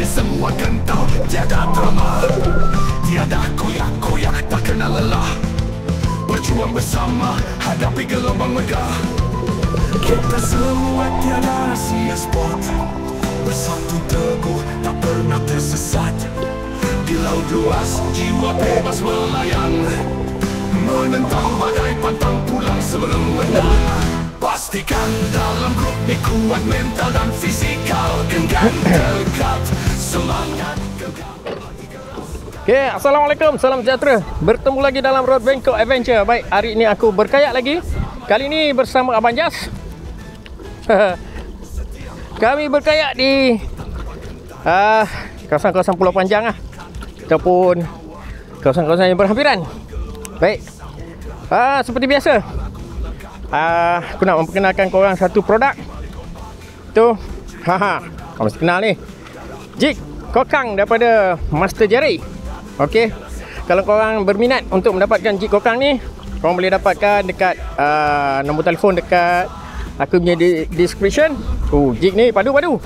Kami semua kental, tiada drama, tiada koyak-koyak, tak kenal lelah. Berjuang bersama, hadapi gelombang megah. Kita semua tiada sia sport, bersatu teguh, tak pernah tersesat. Di laut luas, jiwa bebas melayang, menentang badai, pantang pulang sebelum menang. Pastikan dalam grup ni kuat mental dan fisikal, genggam tegap, semangat gegap. Okay, Assalamualaikum, salam sejahtera. Bertemu lagi dalam Road Bangkok Adventure. Baik, hari ini aku berkayak lagi. Kali ini bersama Abang Jas. Kami berkayak di kawasan-kawasan Pulau Panjang ataupun kawasan-kawasan yang berhampiran. Baik, seperti biasa, aku nak memperkenalkan korang satu produk. Tu, kau mesti kenal ni, jig kokang daripada Master Jerry. Okey, kalau korang berminat untuk mendapatkan jig kokang ni, korang boleh dapatkan dekat nombor telefon dekat aku punya description. Jig ni padu-padu,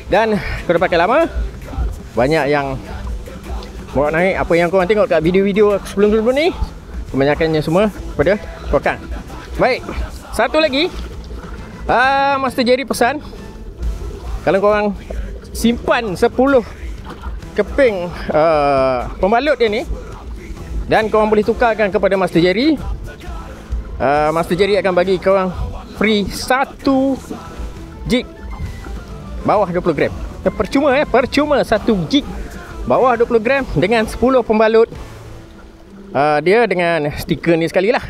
dan kau dapat pakai lama. Banyak yang bawa naik. Apa yang korang tengok kat video-video sebelum-sebelum ni, kebanyakannya semua pada kokang. Baik, satu lagi, Master Jerry pesan, kalau korang simpan 10 keping pembalut dia ni, dan korang boleh tukarkan kepada Master Jerry, Master Jerry akan bagi korang free 1 jig bawah 20 gram. Percuma percuma 1 jig bawah 20 gram dengan 10 pembalut dia dengan stiker ni sekali lah.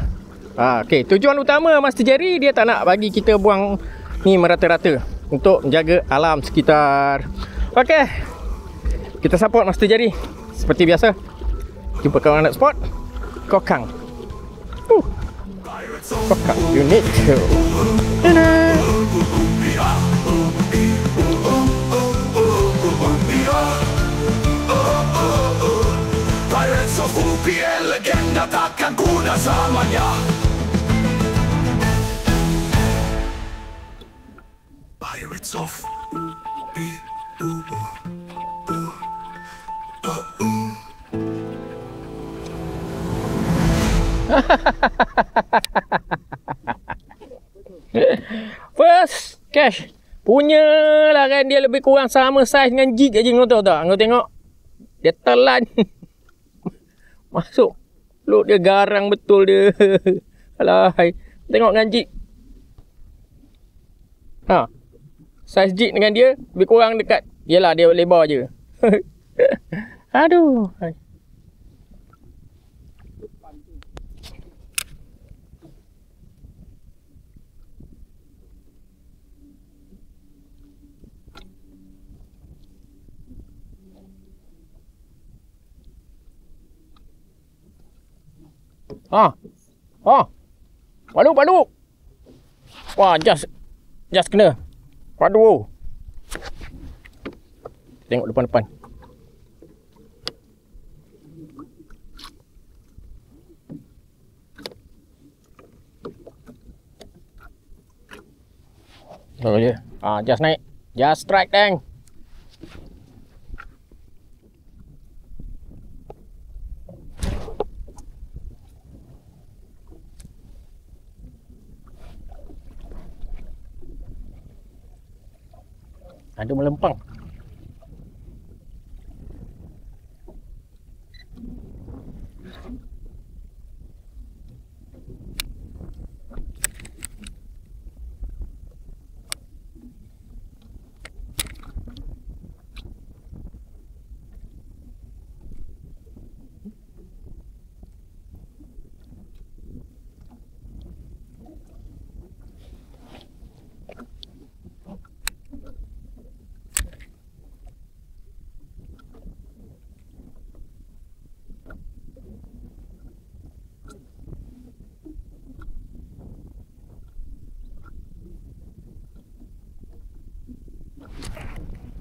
Okay, tujuan utama Master Jerry, dia tak nak bagi kita buang ni merata-rata, untuk menjaga alam sekitar. Okay, kita support Master Jerry seperti biasa. Jumpa kawan nak spot kokang. Kokang unit. Pirates of UPL, legenda takkan guna zamannya. Pirates of First cash punya lah kan, dia lebih kurang sama saiz dengan jig aja. Kau tahu tak? Kau tengok dia telan masuk load dia, garang betul dia. Alahai, tengok dengan jig, saiz jig dengan dia lebih kurang dekat. Yelah, dia lebar je. Aduh. Padu. Wah, just kena padu. Tengok depan. Tengok je. Just naik. Just strike tank. Ada melempang.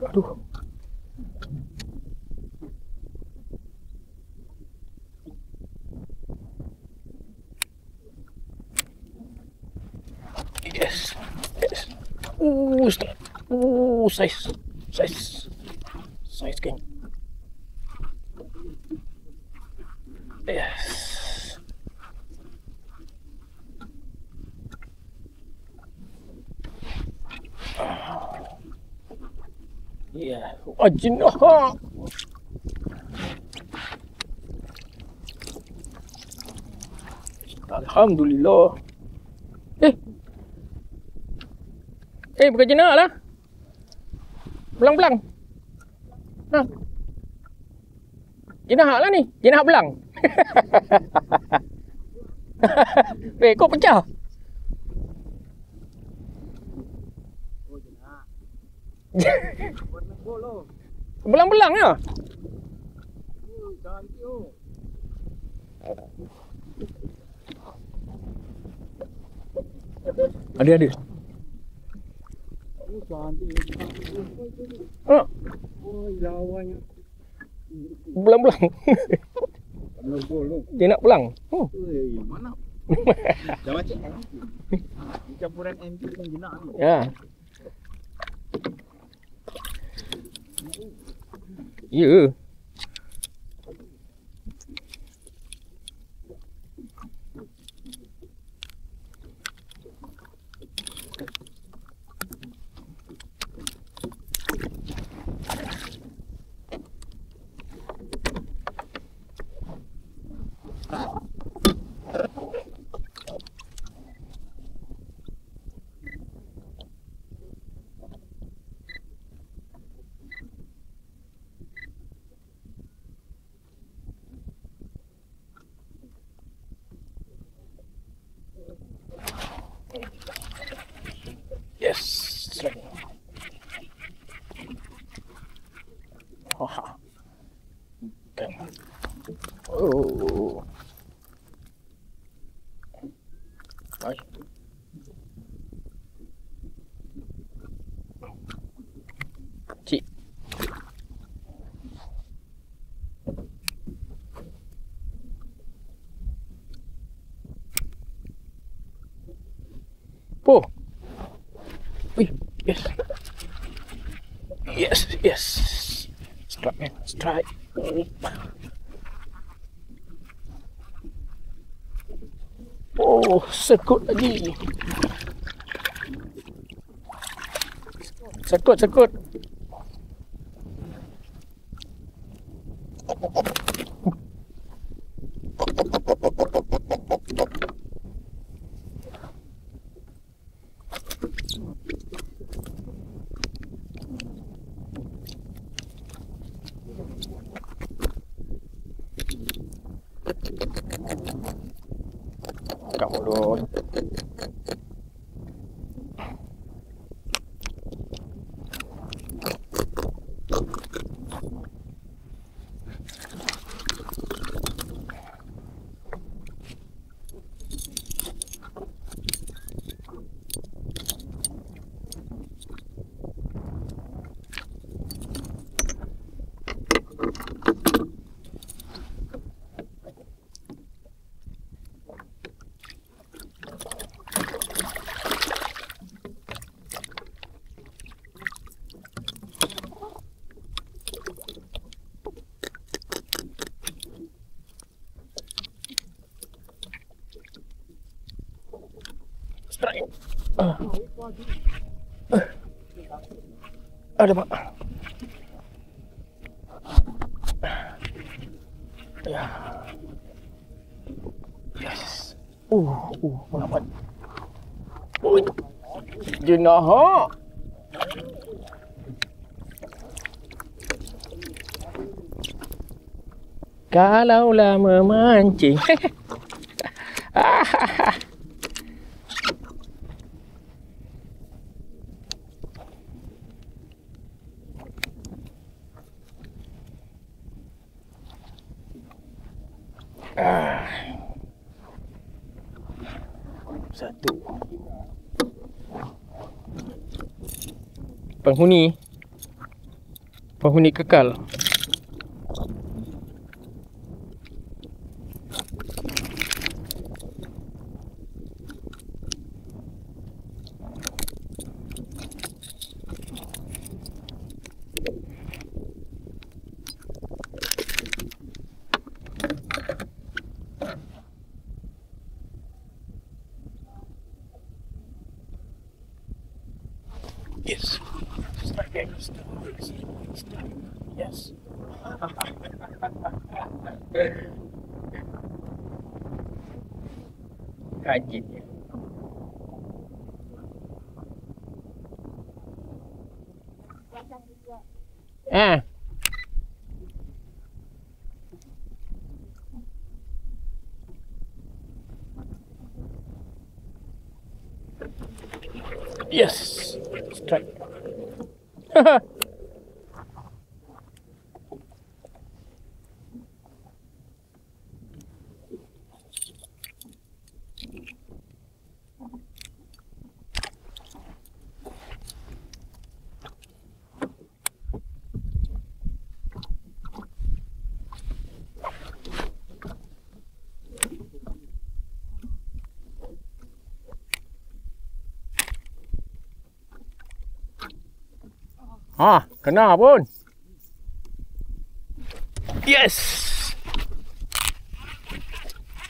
Aduh. Yes. Size. Saya sikit. Yes. Ya, wajinah. Alhamdulillah. Bukan jenah lah. Belang-belang. Ha. Jenah lah ni. Jenah belang. Kok pecah? Oh, jenah. Belang-belang ya? Cantik oh. Ada. Oh, cantik. Ha. Oh, lawannya. Belang-belang. Dia nak belang. Mana? Macam campuran MP dengan jenah ni. Ya. Ya. Yes. Wah. Okay. Oh. Ay. Cik. Oh. Wih, yes. Yes. Strike, man. Strike. Oh, sekut lagi. Sekut. Kat mulut. Strike. Ada pak. Ya. Yes. Melawan. Oh, jenah. Kalaulah memancing. Satu. Penghuni kekal. Yes. Rajin dia. Yes. Strike. Kena pun. Yes.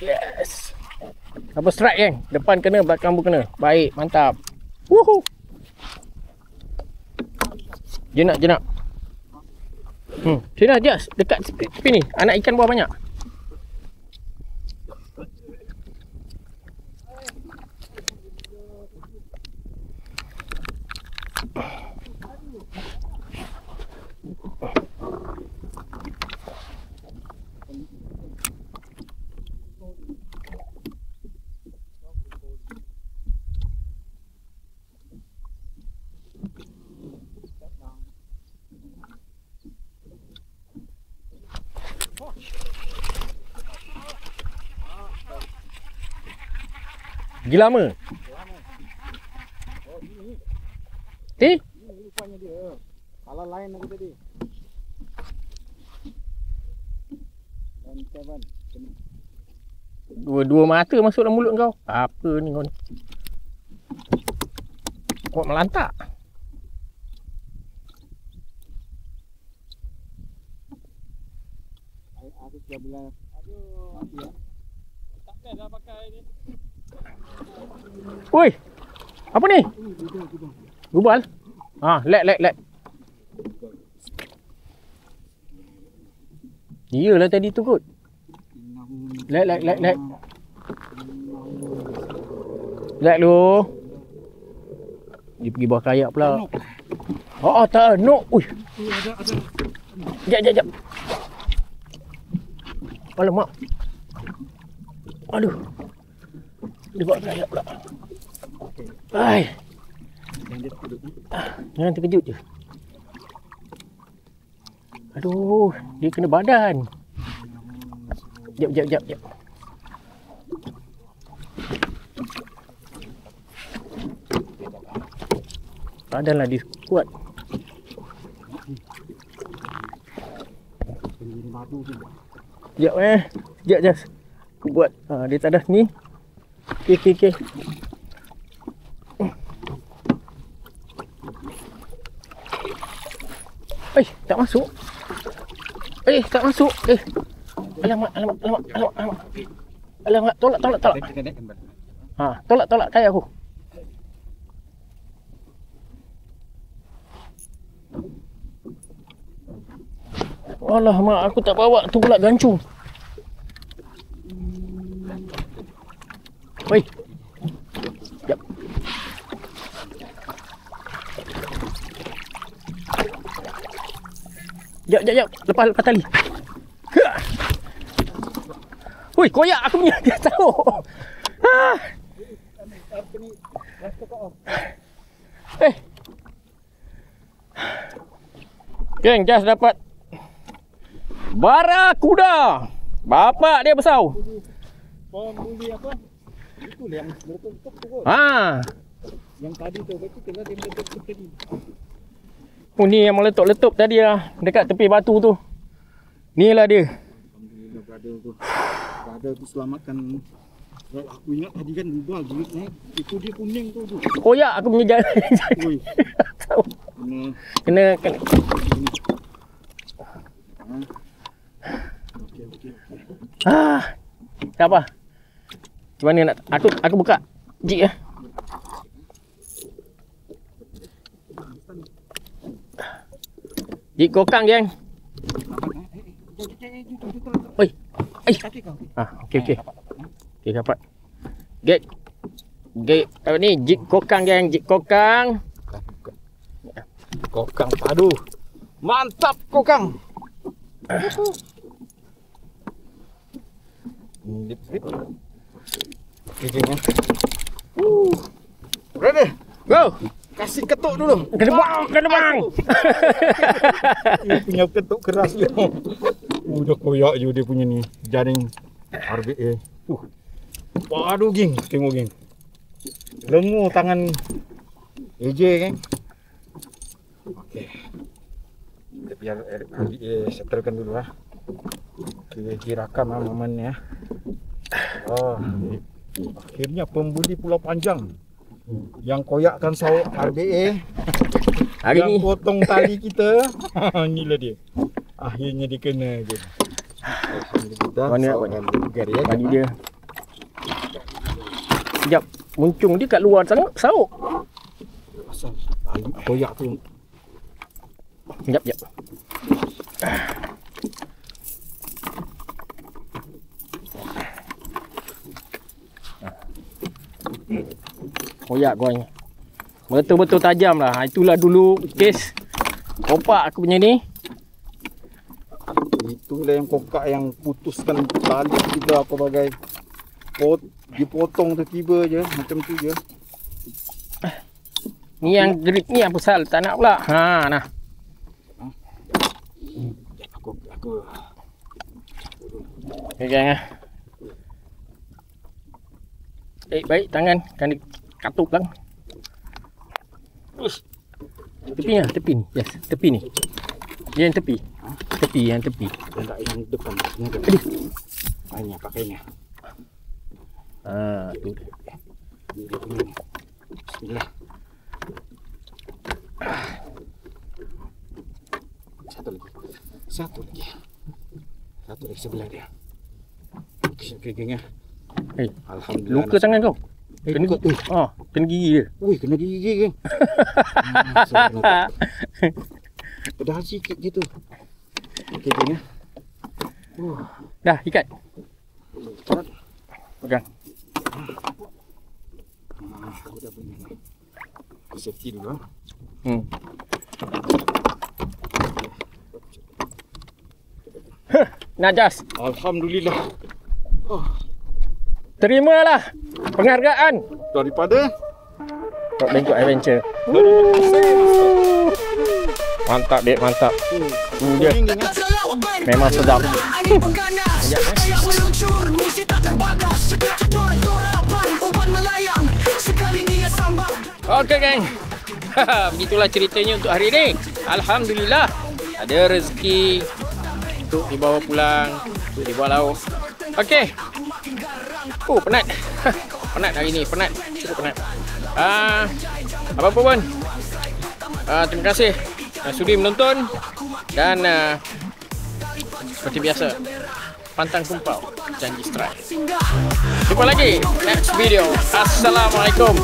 Yes. Apa strike kan? Depan kena, belakang pun kena. Baik, mantap. Woohoo. Jenak. Sini Jas, dekat tepi ni. Anak ikan buah banyak. Gila lama. Ini rupanya dia. Salah lain aku tadi. Dan 7. Dua mata masuk dalam mulut kau. Apa ni kau ni? Kau melantak. Aku sudah bilang. Aduh, mati ya. Tak best lah pakai ni. Woi. Apa ni? Gubal. Lek. Iyalah tadi tu kot. Lek. Lek lu. Dia pergi bawah kayak pula. Tak. No. Ui. Jap. Alamak. Aduh. Dia bawa kayak pula. Ai. Jangan terkejut je. Aduh, dia kena badan. Jap. Badan lah dia kuat. Jap Jas. Aku buat dia tak ada ni. Okey. Tak masuk. Alamak, tolak. Tolak kayak aku. Alamak, aku tak bawa tu pula gancung. Oi. Jap. Jap. Lepas tali. Hui, koyak aku punya. Dia tahu. Geng, Jas dapat barakuda. Bapak dia besar. Pembuli apa? Itu yang meletup tu kot. Yang tadi tu berarti tengah dia meletup tadi. Oh, ni yang meletup-letup tadi lah. Dekat tepi batu tu. Ni lah dia. Alhamdulillah brother tu selamatkan. Aku ingat tadi kan gubal jerit naik. Itu dia kuning tu. Koyak aku punya jalan. Oi. Kena. Okey. Tak apa. Macam mana nak aku buka jig ya. Jik kokang geng. Oi. Ai. Okey. Okey dapat. Gek. Apa ni? Jik kokang geng, jik kokang. Kokang padu. Mantap kokang. Lip. Okey geng. Ready? Go. Kasih ketuk dulu. Kena bang. Dia punya ketuk keras dia. Udah koyak je dia punya ni. Jaring RBA. Padu geng. Tengok geng. Lengur tangan AJ geng. Okey. Kita biar RBA settlekan dulu lah. Okey, direkam lah momen ya. Oh, akhirnya pembuli Pulau Panjang yang koyakkan sauk RBA Hari yang ni potong tali kita. Inilah dia. Akhirnya dia kena je. mana nak buat ni? Tadi dia. Sekejap, muncung dia kat luar sana sauk. Asal tali koyak tu. Sekejap. Koyak korang. Betul-betul tajam lah. Itulah dulu kes kopak aku punya ni. Itulah yang kokak yang putuskan tali kita apa bagai. Dipotong tiba-tiba je. Macam tu je. Ni yang grip ni yang pasal tak nak pula. Ha nah. Aku. Okay, gang. Baik tangan kan katuk lang. Tepi ni. Yes, tepi ni. Dia yang tepi. Yang tepi. Yang depan. Banyak pakainya. Tu. Bismillah. Satu lagi sebelah dia. Okey geng ya. Alhamdulillah. Luka tangan kau. Kena gigi dia. Kena gigi geng. Dah sikit gitu. Okey geng ya. Dah ikat. Pegang. Aku dah punya ni. Safety dulu. Najas. Alhamdulillah. Terimalah penghargaan Daripada Tok Bengkok Adventure. Mantap dek, mantap. Dia memang sedap. Okey geng. Begitulah ceritanya untuk hari ini. Alhamdulillah ada rezeki untuk dibawa pulang, untuk dibawa lauk. Okey. Penat. Penat hari ni, cukup penat. Apa pun. Terima kasih sudi menonton dan seperti biasa pantang kumpau janji strike. Jumpa lagi next video. Assalamualaikum.